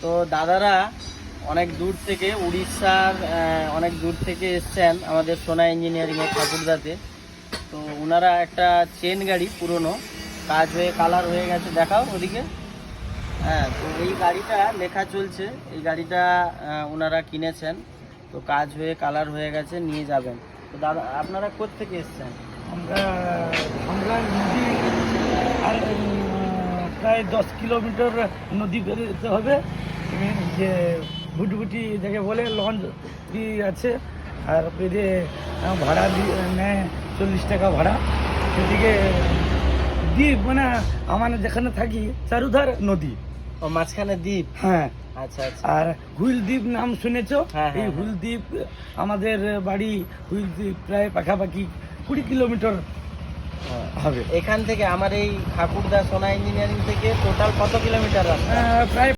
তো দাদারা অনেক দূর থেকে উড়িষ্যার অনেক দূর থেকে এসছেন আমাদের সোনা ইঞ্জিনিয়ারিংয়ে ঠাকুরদাতে। তো ওনারা একটা চেন গাড়ি পুরনো কাজ হয়ে কালার হয়ে গেছে, দেখাও ওদিকে। হ্যাঁ, তো এই গাড়িটা লেখা চলছে, এই গাড়িটা ওনারা কিনেছেন, তো কাজ হয়ে কালার হয়ে গেছে, নিয়ে যাবেন। তো দাদা আপনারা কোত্থেকে এসছেন? আমরা আমরা নদী আর প্রায় 10 কিলোমিটার নদী বেরোতে হবে। যে ভুটভুটি যাকে বলে লঞ্চ আছে, আর পেরে ভাড়া নেয় 40 টাকা ভাড়া। সেদিকে দ্বীপ মানে আমার যেখানে থাকি চারুধার নদী, ও মাঝখানে দ্বীপ। হ্যাঁ। আচ্ছা আচ্ছা। আর হুইল দ্বীপ নাম শুনেছো? হ্যাঁ, এই হ্যাঁ, হুইল দ্বীপ আমাদের বাড়ি হুইল দ্বীপ প্রায় পাখাপাখি 20 কিলোমিটার হবে। এখান থেকে আমার এই ঠাকুরদা সোনা ইঞ্জিনিয়ারিং থেকে টোটাল কত কিলোমিটার রাস্তা? প্রায়